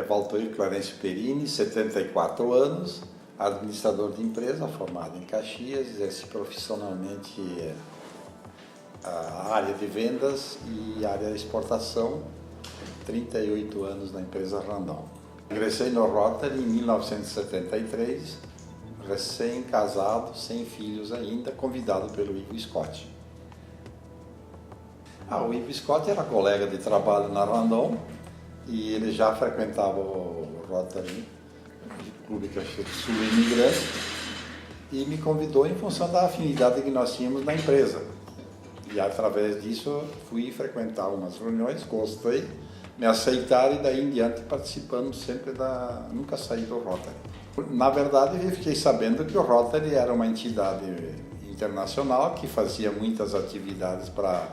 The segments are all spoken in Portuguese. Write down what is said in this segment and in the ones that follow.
Valtoir Clarencio Perini, 74 anos, administrador de empresa, formado em Caxias, exerce profissionalmente a área de vendas e a área de exportação, 38 anos na empresa Randon. Ingressei no Rotary em 1973, recém-casado, sem filhos ainda, convidado pelo Ivo Scott. O Ivo Scott era colega de trabalho na Randon e ele já frequentava o Rotary, o Clube Caxias do Sul Imigrante, e me convidou em função da afinidade que nós tínhamos na empresa. E através disso fui frequentar umas reuniões, gostei, me aceitaram e daí em diante participando sempre nunca saí do Rotary. Na verdade eu fiquei sabendo que o Rotary era uma entidade internacional que fazia muitas atividades para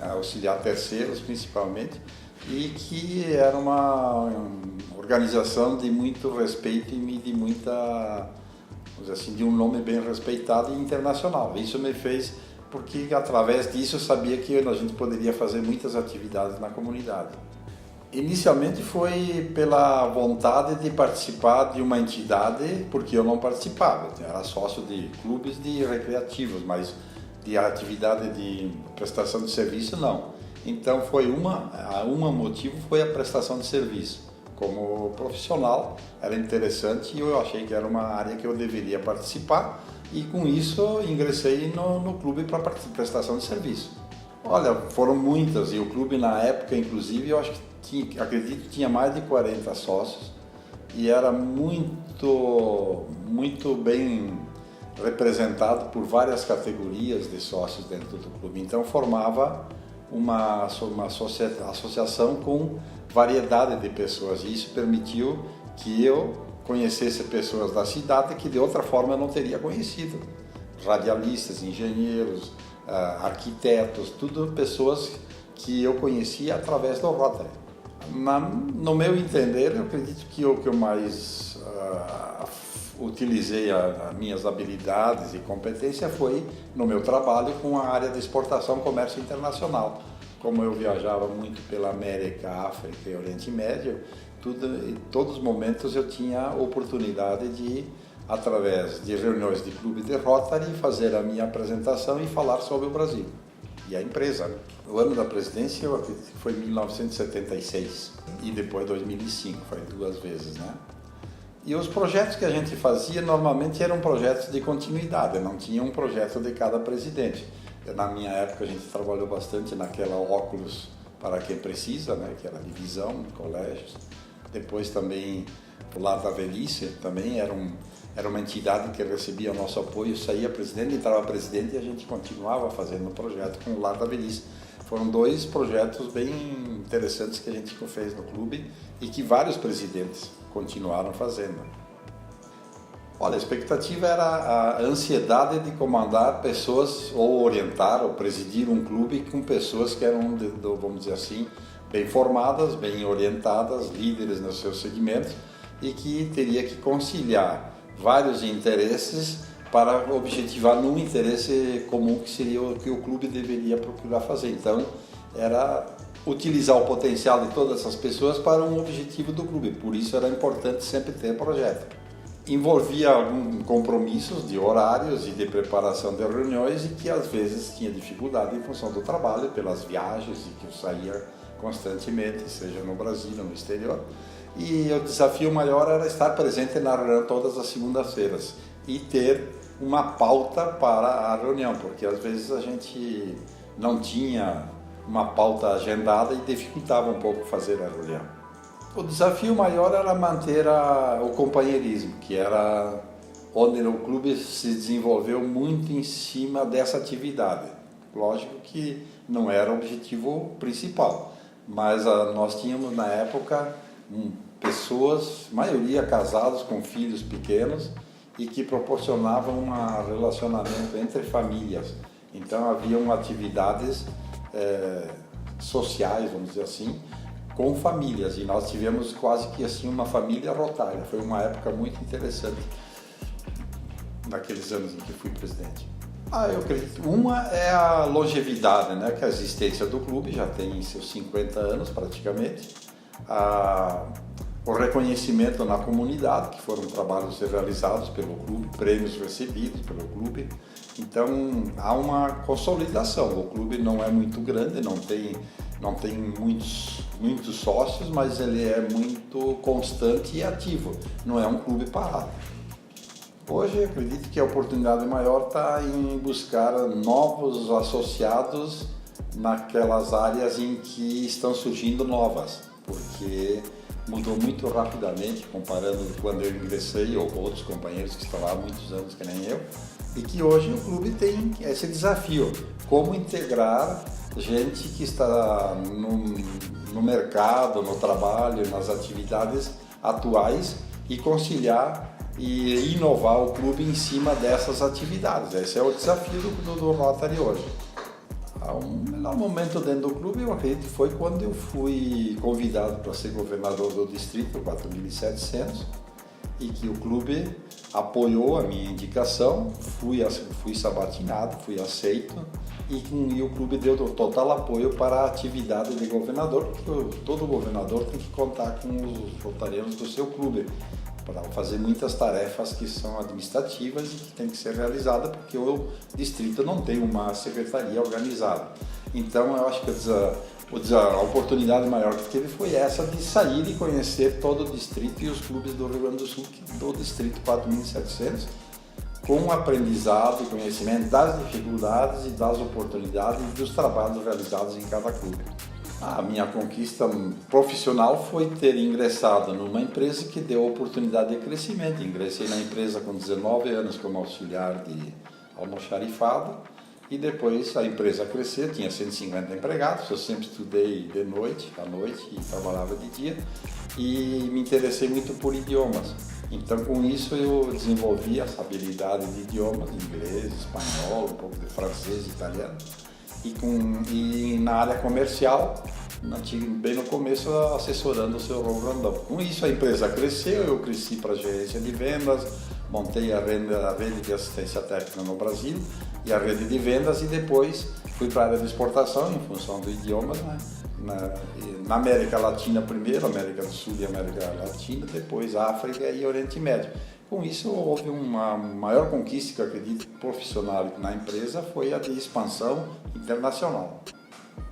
auxiliar terceiros principalmente, e que era uma organização de muito respeito e de muita, vamos dizer assim, de um nome bem respeitado e internacional. Isso me fez, porque através disso eu sabia que a gente poderia fazer muitas atividades na comunidade. Inicialmente foi pela vontade de participar de uma entidade, porque eu não participava, eu era sócio de clubes de recreativos, mas de atividade de prestação de serviço não. Então foi motivo foi a prestação de serviço. Como profissional era interessante e eu achei que era uma área que eu deveria participar, e com isso ingressei no clube para prestação de serviço. Olha, foram muitas, e o clube na época inclusive eu acredito que tinha mais de 40 sócios e era muito bem representado por várias categorias de sócios dentro do clube. Então formava uma associação com variedade de pessoas, e isso permitiu que eu conhecesse pessoas da cidade que de outra forma eu não teria conhecido. Radialistas, engenheiros, arquitetos, tudo pessoas que eu conhecia através do Rotary. No meu entender, eu acredito que o que eu mais utilizei as minhas habilidades e competência foi no meu trabalho com a área de exportação e comércio internacional. Como eu viajava muito pela América, África e Oriente Médio, em todos os momentos eu tinha oportunidade de, através de reuniões de clube de Rotary, fazer a minha apresentação e falar sobre o Brasil e a empresa. O ano da presidência eu acredito que foi 1976 e depois 2005, foi 2 vezes, né? E os projetos que a gente fazia normalmente eram projetos de continuidade, não tinha um projeto de cada presidente. Na minha época a gente trabalhou bastante naquela óculos para quem precisa, né, que era a divisão de colégios. Depois também o Lar da Velhice também era uma entidade que recebia o nosso apoio, saía presidente, entrava presidente e a gente continuava fazendo o projeto com o Lar da Velhice. Foram 2 projetos bem interessantes que a gente fez no clube e que vários presidentes continuaram fazendo. Olha, a expectativa era a ansiedade de comandar pessoas, ou orientar, ou presidir um clube com pessoas que eram, vamos dizer assim, bem formadas, bem orientadas, líderes nos seus segmentos, e que teria que conciliar vários interesses para objetivar num interesse comum, que seria o que o clube deveria procurar fazer. Então, era utilizar o potencial de todas essas pessoas para um objetivo do clube. Por isso era importante sempre ter projeto. Envolvia alguns compromissos de horários e de preparação de reuniões, e que às vezes tinha dificuldade em função do trabalho, pelas viagens, e que eu saía constantemente, seja no Brasil ou no exterior. E o desafio maior era estar presente na reunião todas as segundas-feiras e ter uma pauta para a reunião, porque às vezes a gente não tinha uma pauta agendada e dificultava um pouco fazer a reunião. O desafio maior era manter o companheirismo, que era onde o clube se desenvolveu muito em cima dessa atividade. Lógico que não era o objetivo principal, mas nós tínhamos na época pessoas, maioria casados com filhos pequenos, e que proporcionavam um relacionamento entre famílias. Então haviam atividades sociais, vamos dizer assim, com famílias, e nós tivemos quase que assim uma família rotária. Foi uma época muito interessante naqueles anos em que fui presidente. Eu acredito. Uma é a longevidade, né? Que a existência do clube já tem seus 50 anos praticamente. o reconhecimento na comunidade, que foram trabalhos realizados pelo clube, prêmios recebidos pelo clube. Então há uma consolidação. O clube não é muito grande, não tem muitos sócios, mas ele é muito constante e ativo. Não é um clube parado. Hoje acredito que a oportunidade maior está em buscar novos associados naquelas áreas em que estão surgindo novas, porque mudou muito rapidamente, comparando quando eu ingressei ou outros companheiros que estão lá há muitos anos, que nem eu, e que hoje o clube tem esse desafio, como integrar gente que está no mercado, no trabalho, nas atividades atuais e conciliar e inovar o clube em cima dessas atividades. Esse é o desafio do Rotary hoje. O melhor momento dentro do clube, eu acredito, foi quando eu fui convidado para ser governador do distrito 4.700 e que o clube apoiou a minha indicação, fui sabatinado, fui aceito e o clube deu total apoio para a atividade de governador, porque todo governador tem que contar com os rotarianos do seu clube para fazer muitas tarefas que são administrativas e que tem que ser realizadas, porque o distrito não tem uma secretaria organizada. Então eu acho que a oportunidade maior que teve foi essa de sair e conhecer todo o distrito e os clubes do Rio Grande do Sul, do distrito 4.700, com aprendizado e conhecimento das dificuldades e das oportunidades e dos trabalhos realizados em cada clube. A minha conquista profissional foi ter ingressado numa empresa que deu oportunidade de crescimento. Ingressei na empresa com 19 anos como auxiliar de almoxarifado e depois a empresa cresceu, tinha 150 empregados, eu sempre estudei de noite, à noite e trabalhava de dia e me interessei muito por idiomas. Então com isso eu desenvolvi essa habilidade de idiomas, inglês, espanhol, um pouco de francês, italiano. E na área comercial, bem no começo, assessorando o seu Rondão. Com isso a empresa cresceu, eu cresci para a gerência de vendas, montei a rede de assistência técnica no Brasil e a rede de vendas e depois fui para a área de exportação em função do idioma, né? Na América Latina primeiro, América do Sul e América Latina, depois África e Oriente Médio. Com isso, houve uma maior conquista, que eu acredito, profissional na empresa, foi a de expansão internacional.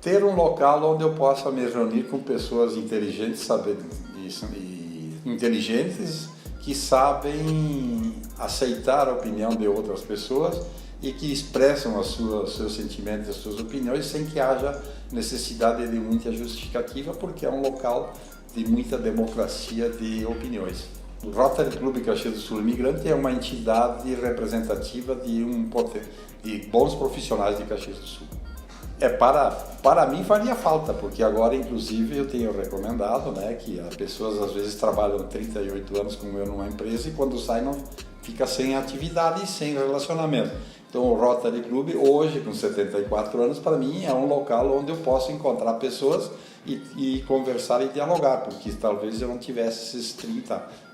Ter um local onde eu possa me reunir com pessoas inteligentes, inteligentes que sabem aceitar a opinião de outras pessoas e que expressam seus sentimentos, as suas opiniões, sem que haja necessidade de muita justificativa, porque é um local de muita democracia de opiniões. O Rotary Clube Caxias do Sul Imigrante é uma entidade representativa de bons profissionais de Caxias do Sul. Para mim faria falta, porque agora inclusive eu tenho recomendado, né, que as pessoas às vezes trabalham 38 anos como eu numa empresa e quando sai não fica sem atividade e sem relacionamento. Então o Rotary Clube hoje com 74 anos para mim é um local onde eu posso encontrar pessoas e conversar e dialogar, porque talvez eu não tivesse esses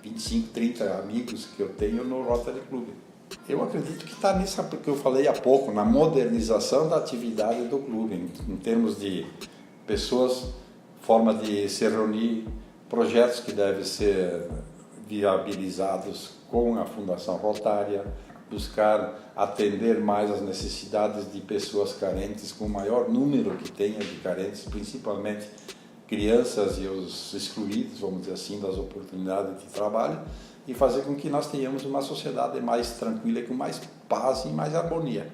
25, 30 amigos que eu tenho no Rotary Clube. Eu acredito que está nisso, porque eu falei há pouco, na modernização da atividade do clube, em termos de pessoas, forma de se reunir, projetos que devem ser viabilizados com a Fundação Rotária, buscar atender mais as necessidades de pessoas carentes, com o maior número que tenha de carentes, principalmente crianças e os excluídos, vamos dizer assim, das oportunidades de trabalho, e fazer com que nós tenhamos uma sociedade mais tranquila, com mais paz e mais harmonia.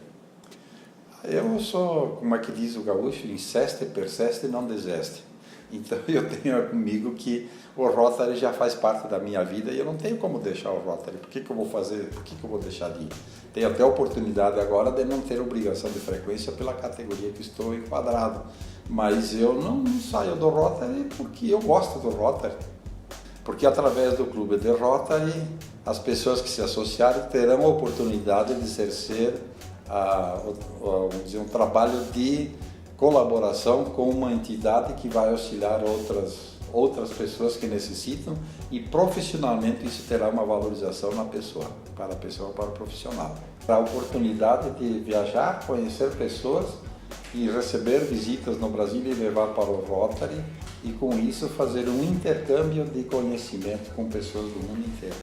Eu sou, como é que diz o gaúcho, inceste, perseste, não deseste. Então eu tenho comigo que o Rotary já faz parte da minha vida e eu não tenho como deixar o Rotary. Por que eu vou fazer? Por que eu vou deixar de ir? Tenho até a oportunidade agora de não ter obrigação de frequência pela categoria que estou enquadrado. Mas eu não saio do Rotary porque eu gosto do Rotary. Porque através do clube de Rotary, as pessoas que se associarem terão a oportunidade de exercer vamos dizer, um trabalho de colaboração com uma entidade que vai auxiliar outras pessoas que necessitam e profissionalmente isso terá uma valorização na pessoa, para o profissional. A oportunidade de viajar, conhecer pessoas e receber visitas no Brasil e levar para o Rotary e com isso fazer um intercâmbio de conhecimento com pessoas do mundo inteiro.